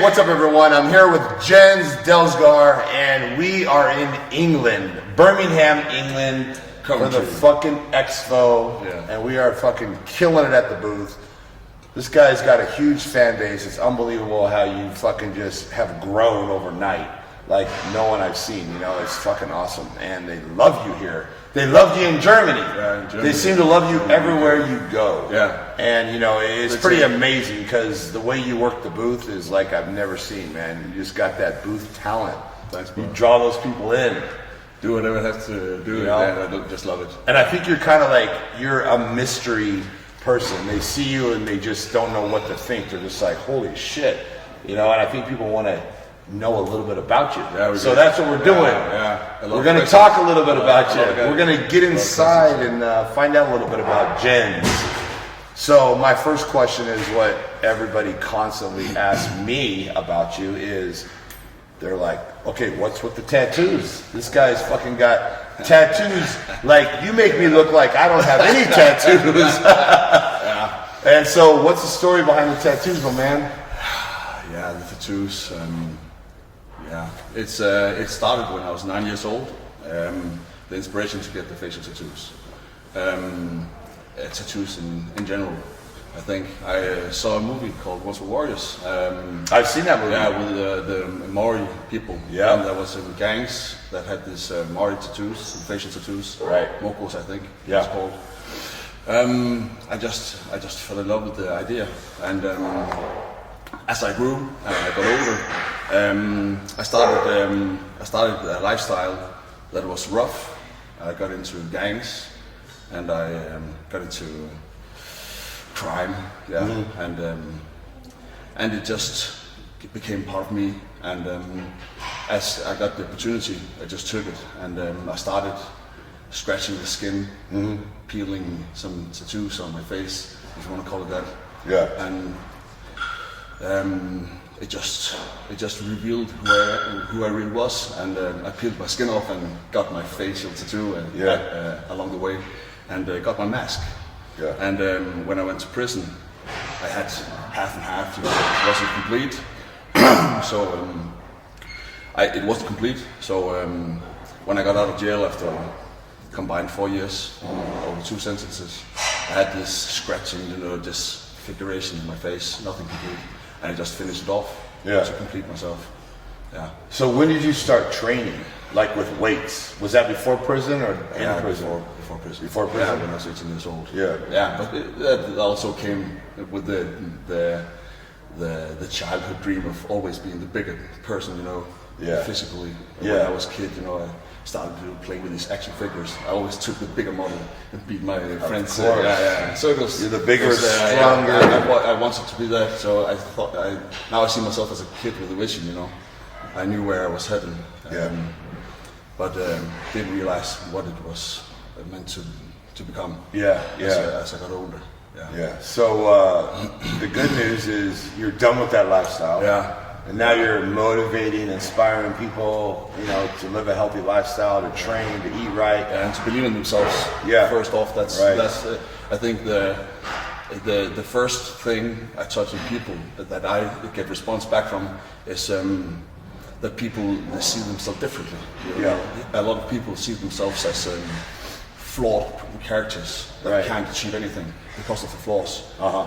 what's up everyone? I'm here with JENS Delsgar and we are in England, Birmingham, England for the fucking Expo, and we are fucking killing it at the booth. This guy's got a huge fan base. It's unbelievable how you fucking just have grown overnight like no one I've seen, you know, it's fucking awesome. And they love you here. They loved you in Germany. Yeah, in Germany. They seem to love you everywhere you go. Yeah. And you know, it's pretty amazing because the way you work the booth is like I've never seen, man. You just got that booth talent. Thanks, bro. You draw those people in. Do whatever I have to do, you know? And I just love it. And I think you're kind of like, you're a mystery person. They see you and they just don't know what to think. They're just like, holy shit. You know, and I think people want to know a little bit about you. Yeah, so that's what we're doing. We're going to talk a little bit about you. We're going to get inside and find out a little bit about JENS. So my first question is what everybody constantly asks me about you is, they're like, okay, what's with the tattoos? This guy's fucking got tattoos. Like, you make me look like I don't have any tattoos. And so what's the story behind the tattoos, my man? Yeah, the tattoos. Yeah, it started when I was 9 years old. The inspiration to get the facial tattoos. Tattoos in general. I think I saw a movie called Once Were Warriors. I've seen that movie. Yeah, with the Maori people. Yeah. And there was gangs that had these Maori tattoos, facial tattoos. Right. Mokos, I think. Yeah. It's called. I just fell in love with the idea, and as I grew and I got older, I started a lifestyle that was rough. I got into gangs, and I got into crime, and it just became part of me. And as I got the opportunity, I just took it, and I started scratching the skin, peeling some tattoos on my face, if you want to call it that. Yeah. And it just revealed who I really was, and I peeled my skin off and got my facial tattoo along the way, and got my mask. Yeah. And when I went to prison, I had half and half. It wasn't complete, so it wasn't complete. So when I got out of jail after combined 4 years over 2 sentences, I had this scratching, you know, disfiguration in my face, nothing complete, and I just finished it off to complete myself. Yeah. So when did you start training, like with weights? Was that before prison or in prison? Before prison. Before prison? Yeah, when I was 18 years old. Yeah. Yeah, but that also came with the childhood dream of always being the bigger person, you know, physically. When I was a kid, you know, I started to play with these action figures. I always took the bigger model and beat my friends. So it was. You're the bigger, stronger. I wanted to be that, so I thought. Now I see myself as a kid with a vision. You know, I knew where I was heading. But didn't realize what it was meant to become. As I got older. So the good news is you're done with that lifestyle. And now you're motivating, inspiring people, you know, to live a healthy lifestyle, to train, to eat right, and to believe in themselves. First off, that's I think the first thing I touch on people that I get response back from is that people, they see themselves differently. You know? A lot of people see themselves as flawed characters that can't achieve anything because of the flaws.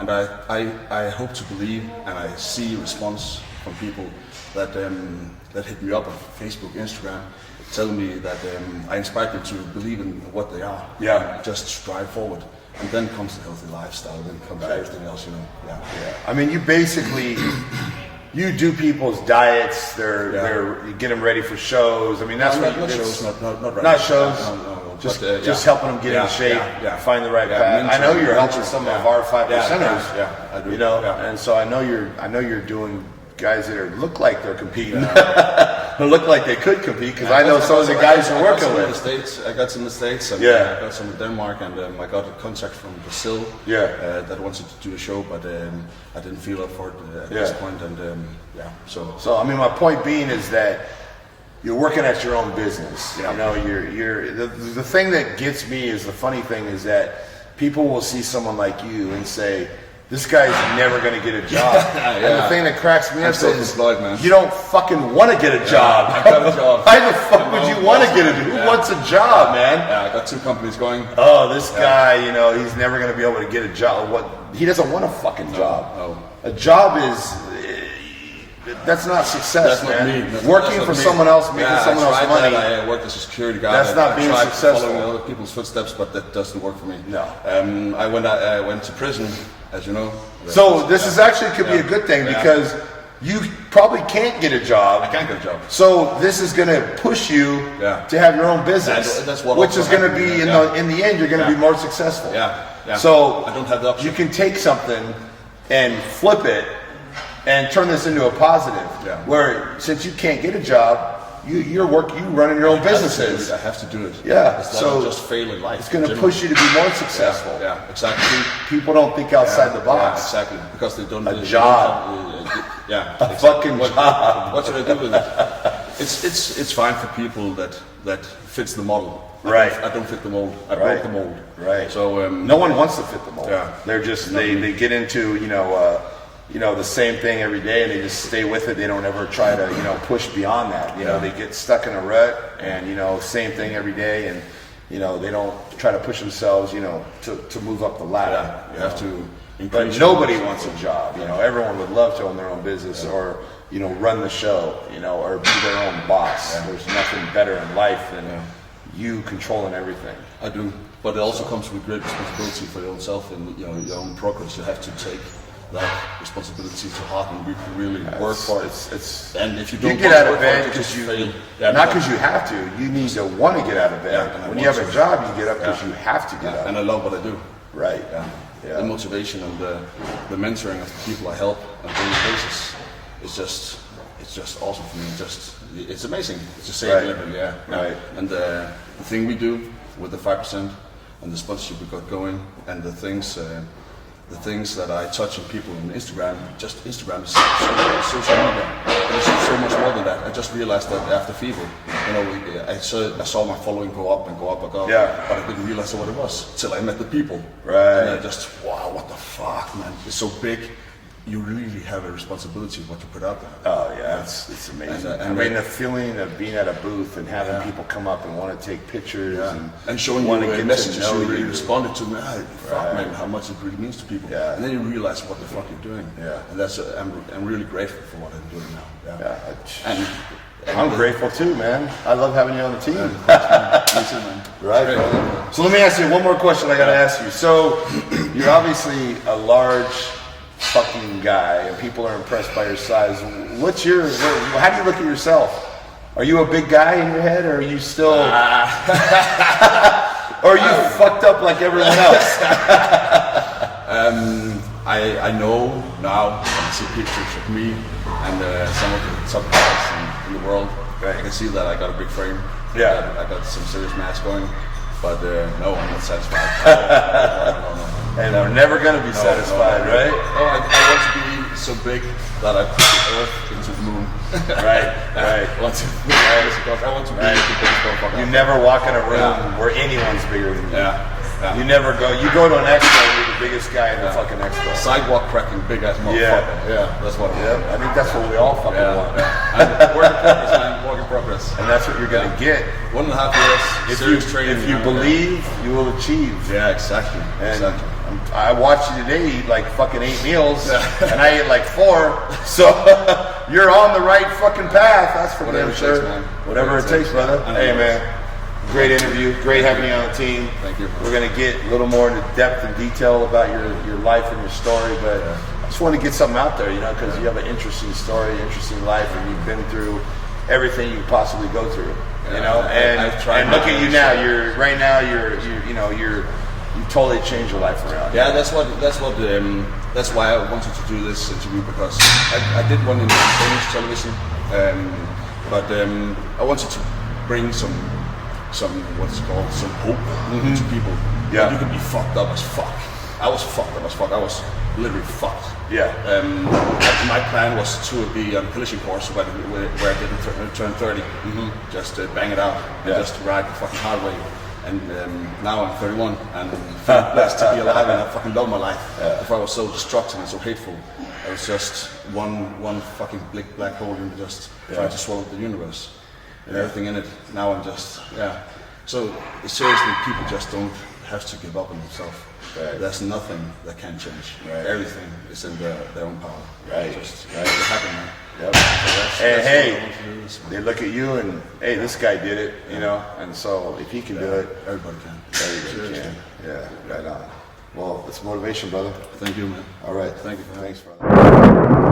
And I hope to believe, and I see response from people that hit me up on Facebook, Instagram, telling me that I inspired them to believe in what they are. Just strive forward. And then comes the healthy lifestyle, then comes everything else, you know. I mean, you basically, you do people's diets, you get them ready for shows. I mean, that's what not shows, not not shows. No. Just helping them get in shape, find the right path. I know you're helping some of our 5%ers. I do. You know, and so I know you're doing guys that look like they're competing, who look like they could compete, because I know some of the guys you're working with. I got some in the States, and I got some in Denmark, and I got a contact from Brazil that wanted to do a show, but I didn't feel up for it at this point, and So I mean, my point being is that you're working at your own business. You know, the thing that gets me is, the funny thing is that people will see someone like you and say, this guy's never going to get a job. And the thing that cracks me up is you don't fucking want to get a job. I got a job. Why the fuck would you want to get a job? Who wants a job, man? Yeah, I got 2 companies going. Oh, this guy, you know, he's never going to be able to get a job. He doesn't want a fucking job. No. A job is... That's not success, that's man. Not me. Working for someone else, making someone else money. I worked as a security guard. That's not being successful. Following other people's footsteps, but that doesn't work for me. No. I went to prison, as you know. So this is actually could be a good thing because you probably can't get a job. I can't get a job. So this is going to push you to have your own business, that's what which is going to be in the end you're going to be more successful. Yeah. So I don't have the option. You can take something and flip it and turn this into a positive. Where since you can't get a job, you running your own businesses. I have to do it. Yeah. So just fail in life. It's going to push you to be more successful. Yeah, exactly. People don't think outside the box. Yeah, exactly. Because they don't. A job. A fucking job. What should I do with it? It's fine for people that fits the model. Right. I don't fit the mold. I broke the mold. Right. So no one wants to fit the mold. Yeah. They're just they get into the same thing every day, and they just stay with it. They don't ever try to push beyond that. They get stuck in a rut, and same thing every day, and they don't try to push themselves to move up the ladder. You have to. But nobody wants a job. Everyone would love to own their own business or run the show, or be their own boss. There's nothing better in life than you controlling everything. I do, but it also comes with great responsibility for your own self and your own progress. You have to take that responsibility to heart and really work for it. And if you don't get out of bed because you fail. Not because you have to. You need to want to get out of bed. When you have a job, you get up because you have to get up. And I love what I do. Right. The motivation and the mentoring of the people I help on a daily basis is just awesome for me. It's amazing. It's just saying living, Right. And the thing we do with the 5% and the sponsorship we got going and the things that I touch on people on Instagram, Instagram is social media. It's so much more than that. I just realized that after FIBO, I saw my following go up and go up and go up. But I didn't realize what it was till I met the people. Right. And I just, wow, what the fuck, man? It's so big. You really have a responsibility of what you put out there. Oh yeah, it's amazing. And the feeling of being at a booth and having people come up and want to take pictures and showing want you to get messages to know you really you. responded to, fuck man, how much it really means to people. And then you realize what the fuck you're doing. And that's I'm really grateful for what I'm doing now. And I'm grateful too, man. I love having you on the team. Me too, man. Right. So let me ask you one more question. I gotta ask you. So you're obviously a large fucking guy, and people are impressed by your size. How do you look at yourself? Are you a big guy in your head, or are you still, or are you fucked up like everyone else? I know now when I see pictures of me and some of the top guys in the world. I can see that I got a big frame. I got some serious mass going, but no, I'm not satisfied. No. And we're never going to be satisfied, right? Oh, I want to be so big that I put the Earth into the moon. Right. I want to be the biggest motherfucker. You never walk in a room where anyone's bigger than you. You never go. You go to an expo, you're the biggest guy in the fucking expo. Sidewalk cracking, big ass motherfucker. That's what. I think that's what we all fucking want. And work in progress, man. Work in progress. And that's what you're gonna get. 1.5 years. Serious training. If you believe, you will achieve. Yeah, exactly. I watched you today eat like fucking 8 meals, and I ate like 4. So you're on the right fucking path. That's for damn sure. Whatever it takes, brother. Hey, man. Great interview. Great having you on the team. Thank you. We're gonna get a little more into depth and detail about your life and your story, but I just want to get something out there, because you have an interesting story, interesting life, and you've been through everything you could possibly go through. And look at you now. You totally changed your life around. That's why I wanted to do this interview, because I did one in Danish television, but I wanted to bring some hope to people. You can be fucked up as fuck. I was fucked up as fuck. I was literally fucked. My plan was to be on a collision course where I didn't turn 30. Just bang it out and just ride the fucking hard way. And now I'm 31 and feel blessed to be alive, and I fucking love my life. Before I was so destructive and so hateful, I was just one fucking big black hole and just trying to swallow the universe and everything in it. Now I'm just, So seriously, people just don't have to give up on themselves. Right. There's nothing that can change. Right. Everything is in their own power. Right. Just make it happen, man. Yep. So And that's hey, what I want to do is, man. they look at you and hey, this guy did it, you know. And so if he can do it, Everybody can. everybody can. Yeah, right on. Well, it's motivation, brother. Thank you, man. All right. Thank you for having me. Thanks, brother.